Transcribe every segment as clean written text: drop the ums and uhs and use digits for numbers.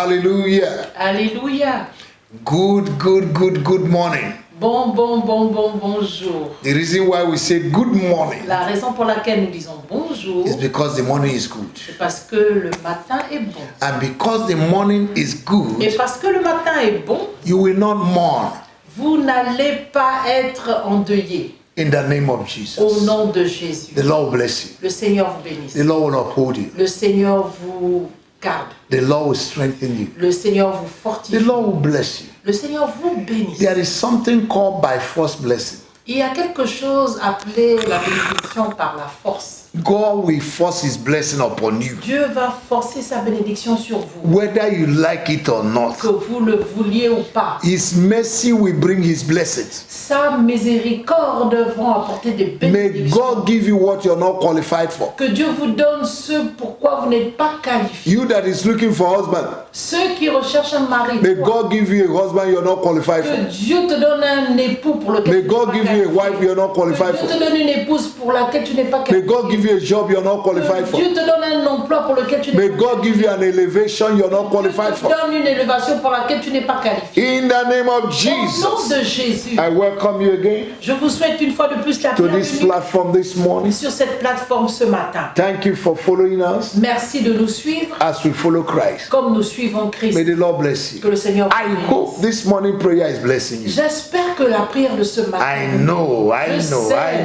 Hallelujah. Alléluia. Good morning. Bonjour. The reason why we say good morning La raison pour laquelle nous disons bonjour, is because the morning is good. c'est parce que le matin est bon. And because the morning is good, Et parce que le matin est bon, you will not mourn vous n'allez pas être endeuillé. in the name of Au Jesus. nom de Jésus. The Lord will bless you. Le Seigneur vous bénisse. The Lord will uphold you. Le Seigneur vous garde. The Lord will strengthen you. Le Seigneur vous The fortifie. Lord will bless you. Le Seigneur vous bénisse. There is something called by force blessing. Il y a quelque chose appelé la bénédiction par la force. God will force his blessing upon you, Dieu va forcer sa bénédiction sur vous, whether you like it or not. que vous le vouliez ou pas. His mercy will bring his blessings. Sa miséricorde vont apporter des May bénédictions. God give you what you're not qualified for. Que Dieu vous donne ce pourquoi vous n'êtes pas qualifié. You that is looking for a husband, Ceux qui recherchent un mari, may toi, God give you a husband you're not qualified que for. Dieu te donne un époux pour lequel May tu n'es pas God give you a wife qualifié. you're not qualified Que Dieu te for. donne une épouse pour laquelle tu n'es pas May qualifié. God give you a job you're not qualified Que for. Dieu te donne un emploi pour lequel tu May n'es pas God give you an elevation you're not qualifié. qualified Dieu te for. donne une élévation pour laquelle tu n'es pas qualifié. In the name of Au nom Jesus, de Jésus, I welcome you again je vous souhaite une fois de plus la to this bienvenue platform this morning. sur cette plateforme ce matin. Thank you for following us Merci de nous suivre as we follow Christ. comme nous suivons Christ. May the Lord bless Que you. le Seigneur I vous hope bénisse. this morning prayer is blessing you. J'espère que la prière de ce matin, I know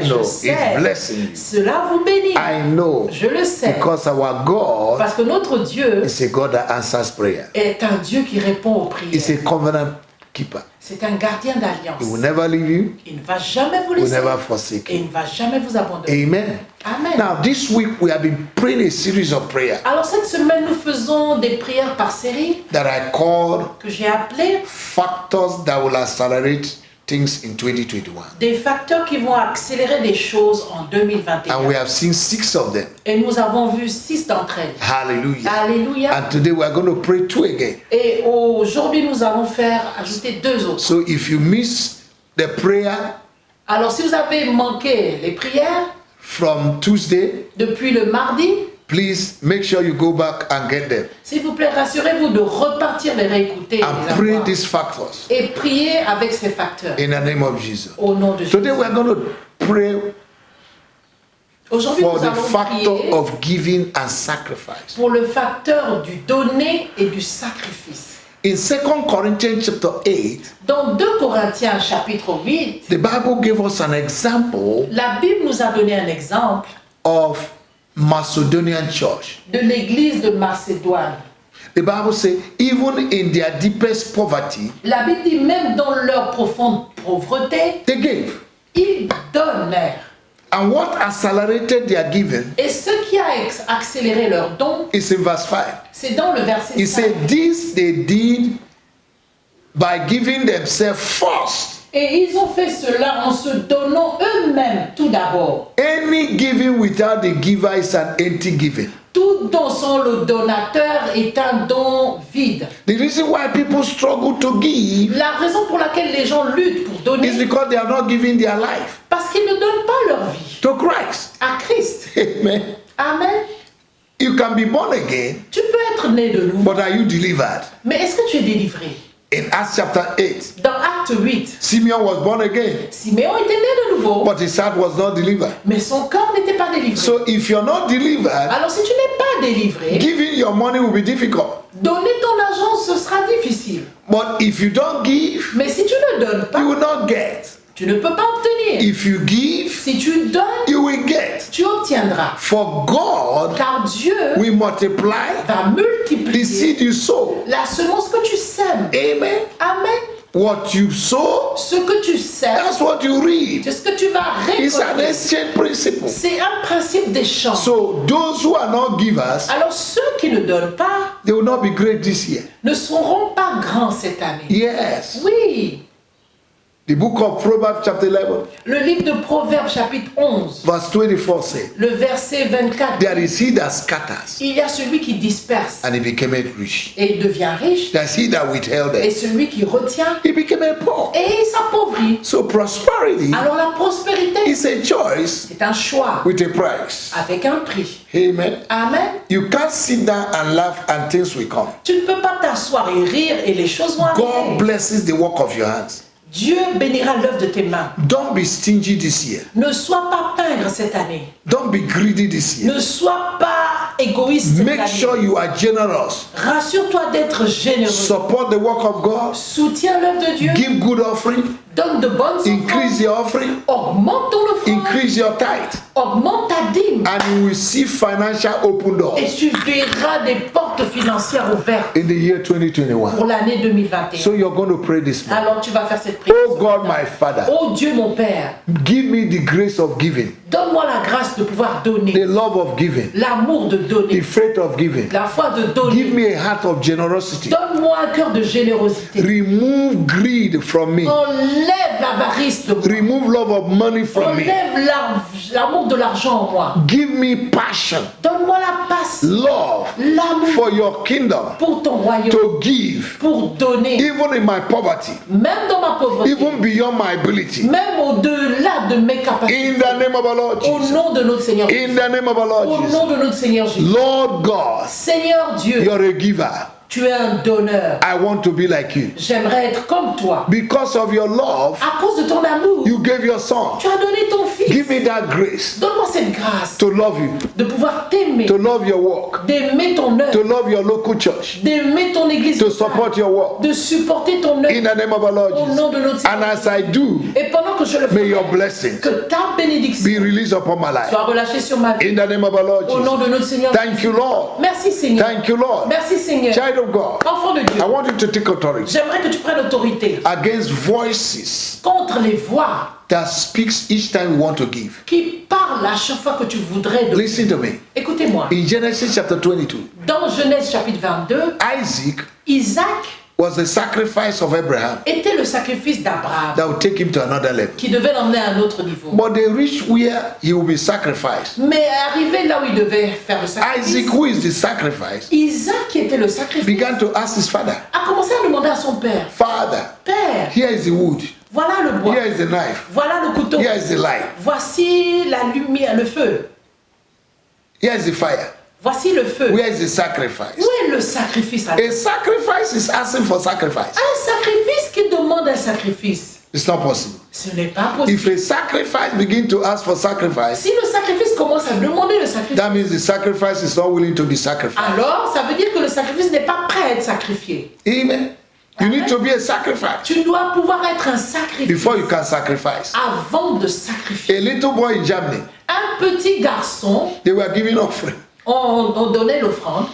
je it's sais, blessing you. cela vous bénit. I know Je le sais. because our God Parce que notre Dieu is a God that answers prayer. est un Dieu qui répond aux He's prières. a covenant keeper. C'est un gardien d'alliance. He will never leave you. Il ne va jamais vous He will laisser never forsake et il you. ne va jamais vous abandonner. Amen. Amen. Now this week we have been praying a series of prayer Alors cette semaine, nous faisons des prières par série that I called que j'ai appelées factors that will accelerate things in 2021. des facteurs qui vont accélérer des choses en And 2021. we have seen 6 of them. Et nous avons vu 6 d'entre elles. Hallelujah. Alléluia. And today we are going to pray 2 again. Et aujourd'hui, nous allons faire ajouter 2 autres. So if you miss the prayer Alors si vous avez manqué les prières from Tuesday, depuis le mardi, please make sure you go back and get them s'il vous plaît, rassurez-vous de repartir les réécouter et and les pray avoir. these factors Et prier avec ces facteurs. in the name of Jesus. Au nom de Jésus. Today we are going to pray Aujourd'hui, for nous the allons factor prier of giving and sacrifice. pour le facteur du donner et du sacrifice. In 2 Corinthians chapter 8, Dans 2 Corinthiens chapitre 8, the Bible gave us an example la Bible nous a donné un exemple of Macedonian church. de l'église de Macédoine. The Bible says, even in their deepest poverty, La Bible dit même dans leur profonde pauvreté, they gave. ils donnèrent. And what accelerated their giving Et ce qui a accéléré leur don, is in verse 5. c'est dans le verset He 5. said, this they did by giving themselves first. Et ils ont fait cela en se donnant eux-mêmes tout d'abord. Any giving without the giver is an empty giving. Tout don sans le donateur est un don vide. The reason why people struggle to give La raison pour laquelle les gens luttent pour is donner, because they are not giving their life parce qu'ils ne donnent pas leur vie to Christ. à Christ. Amen. Amen. You can be born again, Tu peux être né de nouveau, but are you delivered? mais est-ce que tu es délivré? In Acts chapter 8, Dans Acte 8, Simeon was born again, Siméon était né de nouveau, but his heart was not delivered. mais son corps n'était pas délivré. So if you're not delivered, Alors si tu n'es pas délivré, giving your money will be difficult. donner ton argent, ce sera difficile. But if you don't give, Mais si tu ne donnes you pas, will not get. tu ne peux pas obtenir. If you give, Si tu donnes, you will get. tu obtiendras. For God Car Dieu will multiply va the multiplier seed you sow. la semence que tu sèmes. Amen. Amen. What you sow, Ce que tu sèmes, that's what you reap. c'est ce que tu vas It's an récolter. exchange principle. C'est un principe d'échange. So those who are not givers, Alors ceux qui ne donnent pas they will not be great this year. ne seront pas grands cette année. Yes. Oui, The book of Proverbs chapter 11, Le livre de Proverbes chapitre 11, verse 24 says, le verset 24. there is he that scatters, Il y a celui qui disperse and he became rich. et il devient riche, There's he that withheld et it, celui qui retient he became poor. et il s'appauvrit. So prosperity Alors la prospérité, is a choice c'est un choix with a price. avec un prix. Amen. Amen. You can't sit down and laugh and things will come. Tu ne peux pas t'asseoir et rire et les choses vont God arriver. blesses the work of your hands. Dieu bénira l'œuvre de tes mains. Don't be stingy this year. Ne sois pas pingre cette année. Don't be greedy this year. Ne sois pas égoïste cette Make année. sure you are generous. Rassure-toi d'être généreux. Support the work of God. Soutiens l'œuvre de Dieu. Give good offering. Donne de bonnes Increase offrandes. your offering. Augmente ton offrande. Increase your tithe. Augmente ta dîme. And you will see financial open Et doors tu verras des portes financières ouvertes in the year 2021. pour l'année 2021. So you're going to pray this morning. Alors tu vas faire cette prière. Oh God, my Father, Oh Dieu mon Père, give me the grace of giving, donne-moi la grâce de pouvoir donner. the love of giving, L'amour de the donner. faith of giving. La foi de Give donner. me a heart of generosity. Donne-moi un cœur de générosité. Remove greed from me. Enlève l'avarice de moi. Remove love of money from me. Enlève l'amour de l'argent en moi. Give me passion, Donne-moi la passion, love l'amour for your kingdom pour ton royaume, to give, pour donner, even in my poverty, même dans ma pauvreté, even beyond my ability. même au-delà de mes capacités. In the name of our Lord Au Jesus. nom de notre Seigneur. In the name of our Au Lord nom Jesus. de notre Seigneur Jésus. Lord God, Seigneur Dieu, you're a giver. tu es un donneur. I want to be like you. J'aimerais être comme toi. Because of your love, À cause de ton amour, you gave your son. tu as donné ton fils. Give me that grace Donne-moi cette grâce to love you, de pouvoir t'aimer, to love your work, d'aimer ton to œuvre, love your local church, d'aimer ton église, to locale, support your work. de supporter ton In œuvre the name of our Lord au nom de notre Jesus. And Seigneur. as I do, Et pendant que je le may fais, your blessings que ta bénédiction be released upon my life. soit relâchée sur ma vie. In the name of our Lord Au nom Jesus. de notre Seigneur. Thank you, Lord. Merci Seigneur. Thank you, Lord. Merci Seigneur. Child of God, Enfant de Dieu, I want you to take authority j'aimerais que tu prennes autorité against voices contre les voix that speaks each time you want to give. qui parlent à chaque fois que tu voudrais donner. Listen to me. Écoutez-moi. In Genesis chapter 22, Dans Genèse chapitre 22, Isaac Isaac was the sacrifice of Abraham était le sacrifice d'Abraham that would take him to another level. qui devait l'emmener à un autre niveau. But they reached where he will be sacrificed. Mais arrivé là où il devait faire le sacrifice, Isaac, who is the sacrifice, Isaac qui était le sacrifice began to ask his father, a commencé à demander à son père, Father, Père, here is the wood, voilà le bois, here is the knife, voilà le couteau, here is the light, voici la lumière, le feu, here is the fire, voici le feu. where is the sacrifice? Où est le sacrifice alors? A sacrifice is asking for sacrifice. Un sacrifice qui demande un sacrifice. It's not possible. Ce n'est pas possible. If a sacrifice begin to ask for sacrifice, Si le sacrifice commence à demander le sacrifice, that means the sacrifice is not willing to be sacrificed. alors ça veut dire que le sacrifice n'est pas prêt à être sacrifié. Amen. You need to be a sacrifice Tu dois pouvoir être un sacrifice before you can sacrifice. avant de sacrifier. A little boy in Germany, Un petit garçon, they were giving offering, on donnait l'offrande,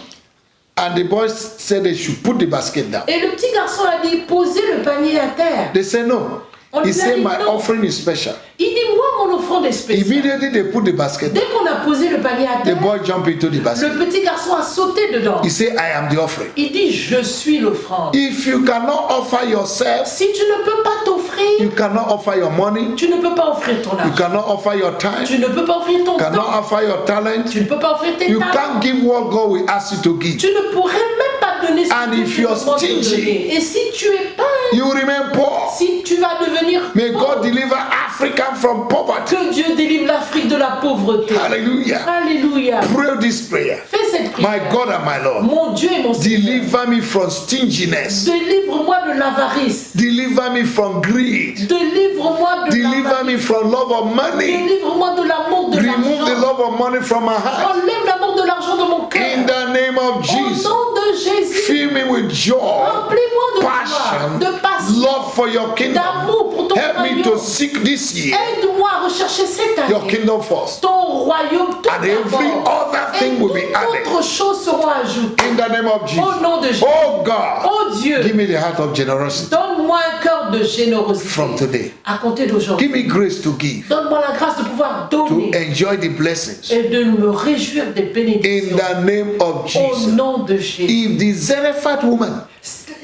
and the boys said they should put the basket down. et le petit garçon a dit posez le panier à terre. They said no. On He lui a said dit my non. offering is special. Il dit moi mon offrande est spéciale. Immediately they put the basket Dès down. qu'on a posé le panier à The terre, boy jumped into the basket. le petit garçon a sauté dedans. He said, I am the offering. Il dit je suis l'offrande. If you cannot offer yourself, Si tu ne peux pas t'offrir, you cannot offer your money, tu ne peux pas offrir ton you argent. cannot offer your time, Tu ne peux pas offrir ton cannot temps. offer your talent. Tu ne peux pas offrir tes You talents. can't give what God will ask you to give. Tu ne pourrais même pas donner ce And que if tu you're demandes de stingy, donner. Et si tu es pas, You will remain poor. si tu vas devenir May pauvre, God deliver Africa from poverty. que Dieu délivre l'Afrique de la pauvreté. Hallelujah. Alléluia. Pray this prayer. Fais cette My prière. God and my Lord, Mon Dieu et mon Seigneur, deliver me from stinginess. délivre-moi de l'avarice. Deliver me from greed. Délivre-moi de Deliver l'avarice. me from love of money. Délivre-moi de l'amour de Remove the l'argent. love of money from my heart. Enlève l'amour de l'argent de mon cœur. In the name of Au Jesus, nom de Jésus, fill me with joy, remplis-moi de passion, joie, de passion, love for your kingdom. d'amour pour ton Help me to royaume. seek this year Aide-moi à rechercher cette your année kingdom first. ton royaume tout And every d'abord. other Et thing will be toutes added. autres choses seront ajoutées. In the name of Jesus. Au nom de Jésus. Oh God, Oh Dieu, give me the heart of generosity donne-moi un cœur de générosité from today. à compter d'aujourd'hui. Give me grace to give, Donne-moi la grâce de pouvoir to donner enjoy the blessings. et de me réjouir des In bénédictions. the name of Au Jesus. nom de Jésus. If the Zarephath woman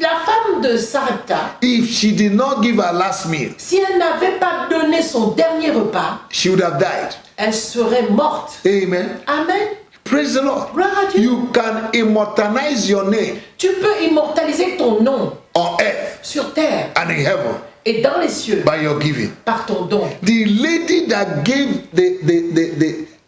La femme femme de Sarepta, if she did not give her last meal, si elle n'avait pas donné son dernier repas, she would have died. elle serait morte. Amen. Amen. Praise the Lord. Gloire à Dieu. You can immortalize your name Tu peux immortaliser ton nom on earth sur terre and in heaven et dans les cieux by your giving. par ton don. The lady that gave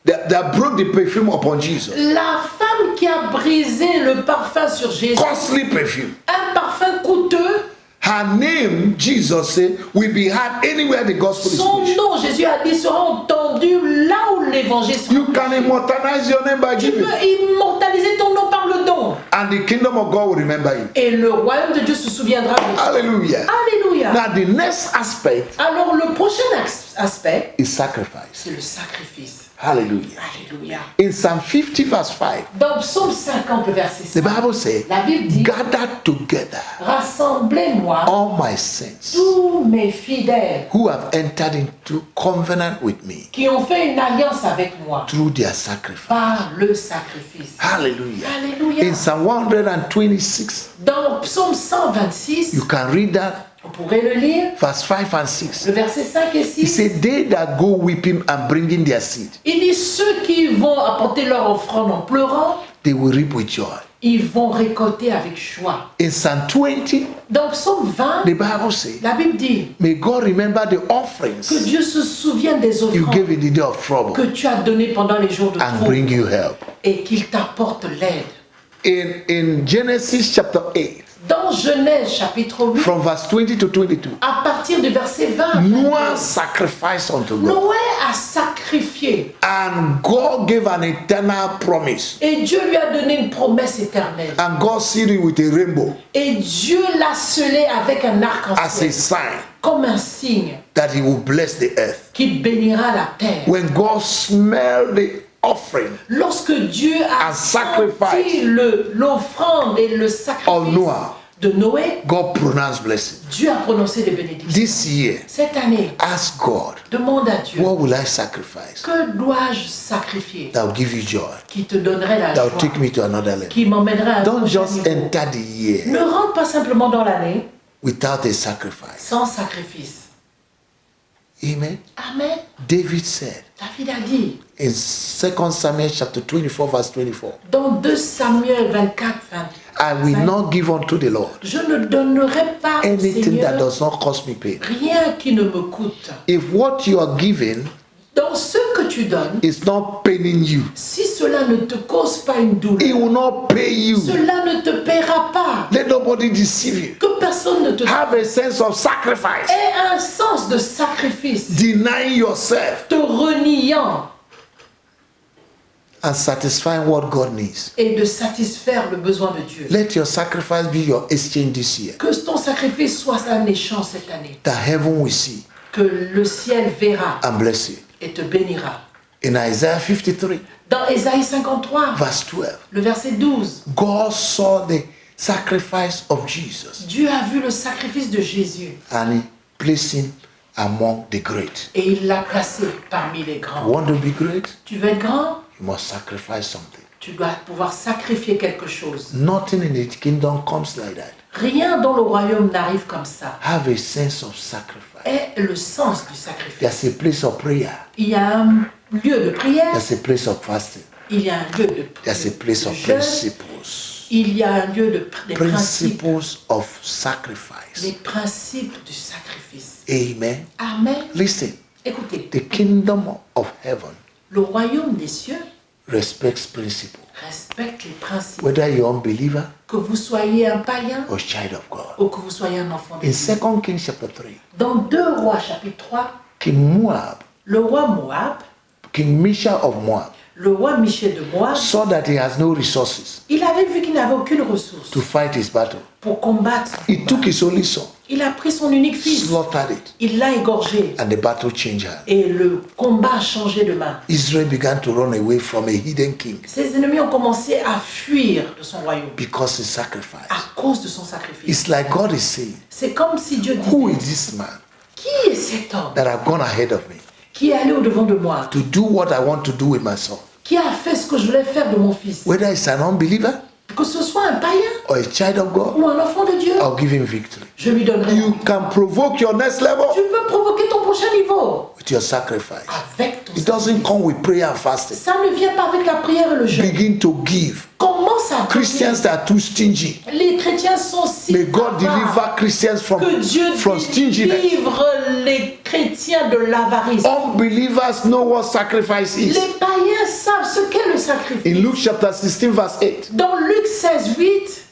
that broke the perfume upon Jesus, La femme qui a brisé le parfum sur Jésus, costly perfume. un parfum coûteux, Her name, Jesus said, will be heard anywhere the gospel is son preached. nom, Jésus a dit, sera entendu là où l'évangile sera You can prêché. immortalize your name by Tu giving, peux immortaliser ton nom par le don. and the kingdom of God will remember you. Et le royaume de Dieu se souviendra de toi. Hallelujah. Alléluia. Now, the next aspect Alors le prochain aspect, is sacrifice. c'est le sacrifice. Hallelujah. Alléluia. In Psalm 50, verse 5, Dans Psaume 50, verset the 5, Bible says, la Bible dit, gather together rassemblez-moi all my saints tous mes fidèles who have entered into covenant with me qui ont fait une alliance avec moi through their sacrifice. par le sacrifice. Hallelujah. Alléluia. In Psalm 126, Dans Psaume 126, you can read that, vous pourrez le lire, verse 5 and 6. le verset 5 et He 6. said, they that go weeping and bringing their seed, Il dit, ceux qui vont apporter leur offrande en pleurant, they will reap with joy. ils vont récolter avec joie. In Psalm 20, Dans Psaume 20, the Bible says, la Bible dit may God remember the que offerings Dieu se souvienne des you offrandes gave in the day of trouble que tu as données pendant les jours de and trouble bring you help. et qu'il t'apporte l'aide. In Genesis chapter 8, Dans Genèse chapitre 8, from verse 20 to 22, à partir du verset 20, Noah sacrificed unto God, Noé a sacrifié and God gave an eternal promise, et Dieu lui a donné une promesse éternelle. and God sealed it with a rainbow Et Dieu l'a scellé avec un as a arc-en-ciel sign comme un signe that he will bless the earth. qui bénira la terre. When God smelled the offering Lorsque Dieu a And sacrifice senti l'offrande et le of sacrifice Noah, de Noé, God pronounced blessing. Dieu a prononcé des bénédictions. This year, Cette année, ask God, demande à Dieu, what will I sacrifice que dois-je sacrifier that will give you joy, qui te donnerait la that will joie, take me to another level? qui m'emmènerait à un Don't prochain just niveau. enter the year Ne rentre pas simplement dans l'année without a sacrifice. sans sacrifice. Amen. Amen. David said David a dit in 2 Samuel chapter 24, verse 24, dans 2 Samuel 24, 20, I will not give unto the Lord je ne donnerai pas au anything that Seigneur does not cost me pain. rien qui ne me coûte. If what you are giving Dans ce que tu donnes, is not paining you, si cela ne te cause pas une it douleur, will not pay you. cela ne te paiera pas. Let nobody deceive you. Que personne ne te Have a sense of sacrifice, ait un sens de sacrifice, denying yourself te reniant and satisfying what God needs. et de satisfaire le besoin de Dieu. Let your sacrifice be your exchange this year, Que ton sacrifice soit un échange cette année. that heaven will see Que le ciel verra and bless you. et te bénira. In Isaiah 53, Dans Ésaïe 53, verse 12, le verset 12, God saw the sacrifice of Jesus Dieu a vu le sacrifice de Jésus and he placed him among the great. et il l'a placé parmi les You grands. want to be great? Tu veux être grand? You must sacrifice something. Tu dois pouvoir sacrifier quelque chose. Nothing in the kingdom comes like that. Rien dans le royaume n'arrive comme ça. Have a sense of sacrifice. Est le sens du sacrifice. There's a place of prayer. Il y a un lieu de prière, There's a place of fasting. il y a un lieu de There's a place of jeûne, principles. il y a un lieu des principes, Principles of les sacrifice. principes du sacrifice. Amen. Amen. Listen, Écoutez, the kingdom of heaven le royaume des cieux respects principles. respecte les principes. Whether you're unbeliever Que vous soyez un païen or child of God. ou que vous soyez un enfant de In Dieu. 2 Kings chapter 3, Dans 2 Rois chapitre 3, King Moab, le roi Moab, King Misha of Moab, le roi Michel de Moab, saw that he has no resources il avait vu qu'il n'avait aucune ressource to fight his battle. pour combattre. He took his only son, Il a pris son unique fils, slaughtered it, il l'a égorgé and the battle changed hands. et le combat a changé de main. Israel began to run away from a hidden king Ses ennemis ont commencé à fuir de son royaume because he sacrificed. à cause de son sacrifice. It's like God is saying, C'est comme si Dieu who disait, is this man qui est cet homme that have gone ahead of me qui est allé au-devant de moi, to do what I want to do with my son? qui a fait ce que je voulais faire de mon fils? Whether it's an unbeliever que ce soit un païen or a child of God, ou un enfant de Dieu, I'll give him victory. je lui donnerai. You can provoke your next level Tu peux provoquer ton prochain niveau with your sacrifice. avec ton It doesn't come with prayer and fasting. Ça ne vient pas avec la prière et le jeûne. Begin to give. Commence à donner. Christians that are too stingy. Les chrétiens sont si May God avares deliver Christians que Dieu from stinginess. délivre les chrétiens de l'avarice. Unbelievers know what sacrifice is. Les païens savent ce qu'est le sacrifice. In Luke chapter 16, verse 8, Dans Luc 16, 8,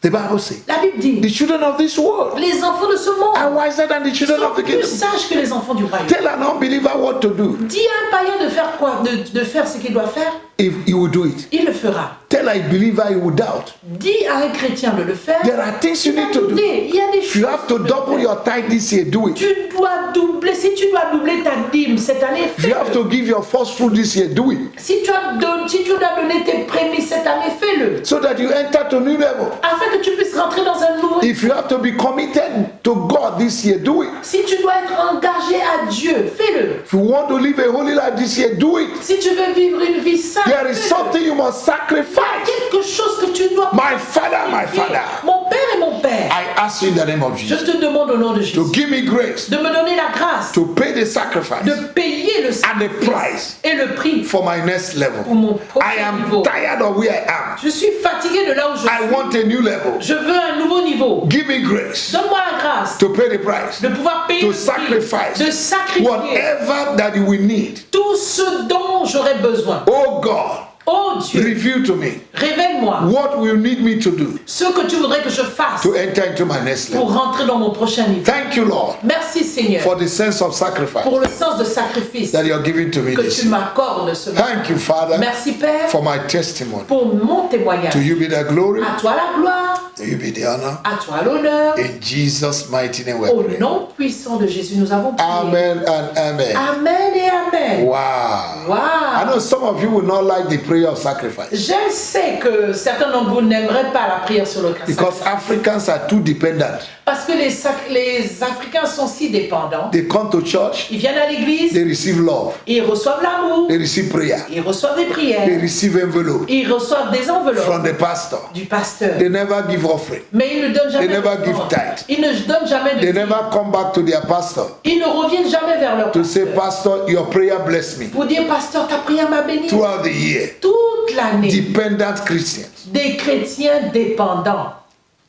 the Bible says, la Bible dit the children of this world les enfants de ce monde are wiser than the children sont of the plus kingdom. sages que les enfants du royaume. Tell an unbeliever what to do. Dis à un païen de faire quoi? De faire ce qu'il doit faire, If he will do it. il le fera. Tell a believer he will doubt. Dis à un chrétien de le faire. There are things you need to do. Il y a des If you have to double your tithe this year, do it. Tu dois doubler, si tu dois doubler ta dîme cette année, If you have fais-le. to give your first fruit this year, do it. Si tu dois donner tes prémices cette année, fais-le. So that you enter to a new level. Afin que tu puisses rentrer dans un nouveau. If you have to be committed to God this year, do it. Si tu dois être engagé à Dieu, fais-le. If you want to live a holy life this year, do it. Si tu veux vivre une vie sainte, There is fais-le. something you must sacrifice. Quelque chose que tu dois My father, my sacrifier. father. Mon père et mon père, I ask you in the name of je Jesus te demande au nom de Jésus to give me grace de me donner la grâce to pay the sacrifice de payer le and the sacrifice price et le prix for my next pour level. mon I prochain am niveau. tired of where I am. Je suis fatigué de là où je I suis. want a new level. Je veux un nouveau niveau. Give me grace Donne-moi la grâce to pay the price, de pouvoir payer to le prix, sacrifice de sacrifier whatever that you will need. tout ce dont j'aurai besoin. Oh God, Oh Dieu, reveal to me révèle-moi what will you need me to do ce que tu voudrais que je fasse to enter into my next pour level. rentrer dans mon prochain niveau. Thank you, Lord, Merci Seigneur for the sense of sacrifice pour le sens de sacrifice that you're giving to me que this tu year. m'accordes ce matin. Thank you, Father, Merci Père for my testimony. pour mon témoignage. To you be the glory, À toi la gloire, to you be the honor. à toi l'honneur. In Jesus' mighty name we Au pray. nom puissant de Jésus, nous avons prié. Amen and amen. Amen et amen. Wow. I Wow. know some of you will not like the prayer of sacrifice Je sais que certains d'entre vous n'aimeraient pas la prière sur le sacrifice. because Africans are too dependent. Parce que les Africains sont si dépendants. They come to church, Ils viennent à l'église, they receive love, ils reçoivent l'amour, they receive prayer, ils reçoivent des they prières, receive envelope ils reçoivent des enveloppes from the pastor. du pasteur. They never give offering. Mais ils ne donnent jamais They never de give offrande. tithe. Ils ne donnent jamais de They dîme. never come back to their pastor Ils ne reviennent jamais vers leur to say, pasteur Pastor, your prayer blessed me. pour dire, pasteur, ta prière m'a béni. Throughout the year, Toute l'année, dependent Christians. des chrétiens dépendants.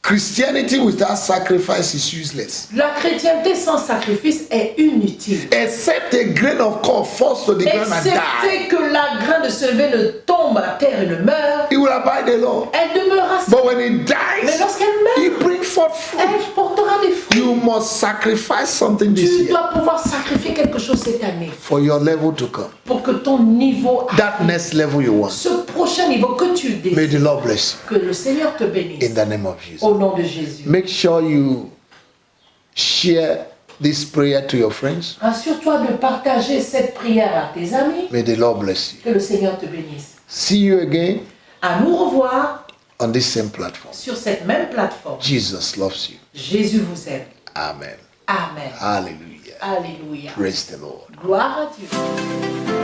Christianity without sacrifice is useless. La chrétienté sans sacrifice est inutile. Except a grain of corn falls to the ground and die. Excepté que la grain de sevé ne tombe à terre et ne meurt, It will abide alone. elle demeurera seule. But when it Mais dies, lorsqu'elle it meurt, brings forth fruit. elle portera des fruits. You must sacrifice something this Tu year dois pouvoir sacrifier quelque chose cette année for your level to come. pour que ton niveau, That next level you want. ce prochain niveau que tu May désires, the Lord bless que le Seigneur te you bénisse in the name of Jesus. au nom de Jésus. Make sure you share this prayer to your friends. Rassure-toi de partager cette prière à tes amis. May the Lord bless you. Que le Seigneur te bénisse. See you again À nous revoir on this same platform. sur cette même plateforme. Jesus loves you. Jésus vous aime. Amen. Amen. Hallelujah. Alléluia. Praise the Lord. Gloire à Dieu.